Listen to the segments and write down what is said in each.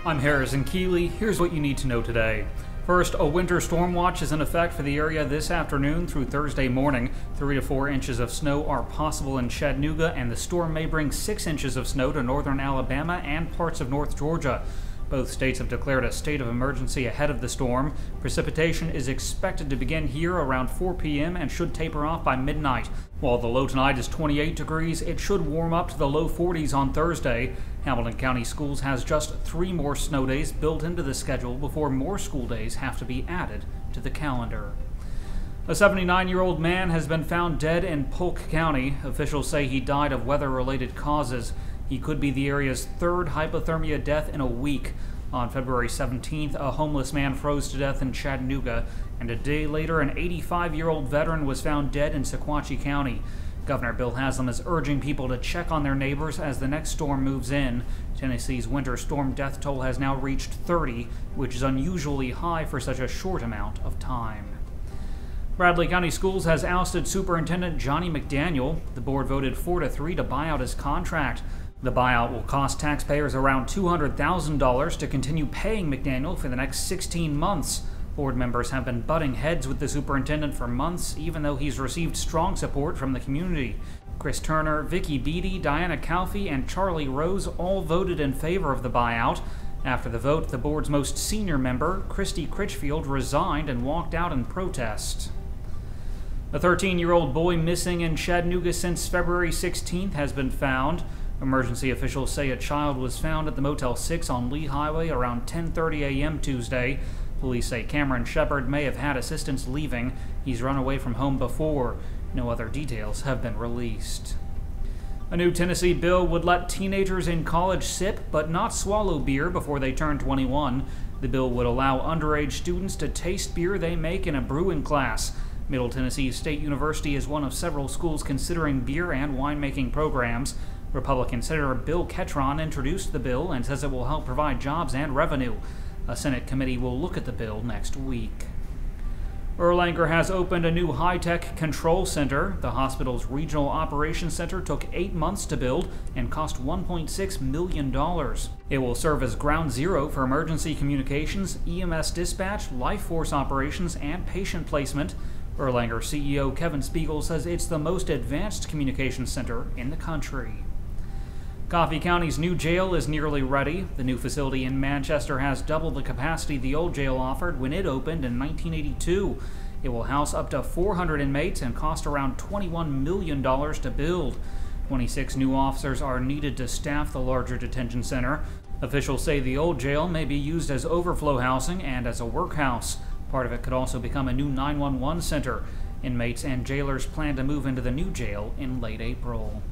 I'm Harrison Keeley. Here's what you need to know today. First, a winter storm watch is in effect for the area this afternoon through Thursday morning. 3 to 4 inches of snow are possible in Chattanooga, and the storm may bring 6 inches of snow to northern Alabama and parts of North Georgia. Both states have declared a state of emergency ahead of the storm. Precipitation is expected to begin here around 4 p.m. and should taper off by midnight. While the low tonight is 28 degrees, it should warm up to the low 40s on Thursday. Hamilton County Schools has just 3 more snow days built into the schedule before more school days have to be added to the calendar. A 79-year-old man has been found dead in Polk County. Officials say he died of weather-related causes. He could be the area's 3rd hypothermia death in a week. On February 17th, a homeless man froze to death in Chattanooga, and a day later, an 85-year-old veteran was found dead in Sequatchie County. Governor Bill Haslam is urging people to check on their neighbors as the next storm moves in. Tennessee's winter storm death toll has now reached 30, which is unusually high for such a short amount of time. Bradley County Schools has ousted Superintendent Johnny McDaniel. The board voted 4-3 to buy out his contract. The buyout will cost taxpayers around $200,000 to continue paying McDaniel for the next 16 months. Board members have been butting heads with the superintendent for months, even though he's received strong support from the community. Chris Turner, Vicky Beatty, Diana Calfee, and Charlie Rose all voted in favor of the buyout. After the vote, the board's most senior member, Christy Critchfield, resigned and walked out in protest. A 13-year-old boy missing in Chattanooga since February 16th has been found. Emergency officials say a child was found at the Motel 6 on Lee Highway around 10:30 a.m. Tuesday. Police say Cameron Shepard may have had assistance leaving. He's run away from home before. No other details have been released. A new Tennessee bill would let teenagers in college sip but not swallow beer before they turn 21. The bill would allow underage students to taste beer they make in a brewing class. Middle Tennessee State University is one of several schools considering beer and winemaking programs. Republican Senator Bill Ketron introduced the bill and says it will help provide jobs and revenue. A Senate committee will look at the bill next week. Erlanger has opened a new high-tech control center. The hospital's regional operations center took 8 months to build and cost $1.6 million. It will serve as ground zero for emergency communications, EMS dispatch, life force operations, and patient placement. Erlanger CEO Kevin Spiegel says it's the most advanced communications center in the country. Coffee County's new jail is nearly ready. The new facility in Manchester has double the capacity the old jail offered when it opened in 1982. It will house up to 400 inmates and cost around $21 million to build. 26 new officers are needed to staff the larger detention center. Officials say the old jail may be used as overflow housing and as a workhouse. Part of it could also become a new 911 center. Inmates and jailers plan to move into the new jail in late April.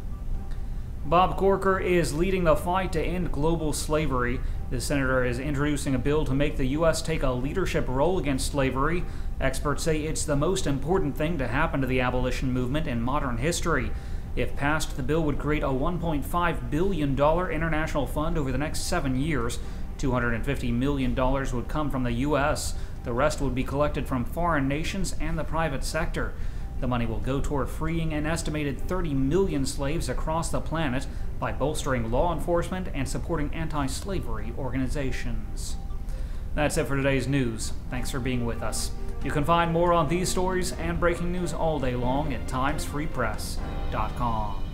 Bob Corker is leading the fight to end global slavery. The senator is introducing a bill to make the U.S. take a leadership role against slavery. Experts say it's the most important thing to happen to the abolition movement in modern history. If passed, the bill would create a $1.5 billion international fund over the next 7 years. $250 million would come from the U.S. The rest would be collected from foreign nations and the private sector. The money will go toward freeing an estimated 30 million slaves across the planet by bolstering law enforcement and supporting anti-slavery organizations. That's it for today's news. Thanks for being with us. You can find more on these stories and breaking news all day long at timesfreepress.com.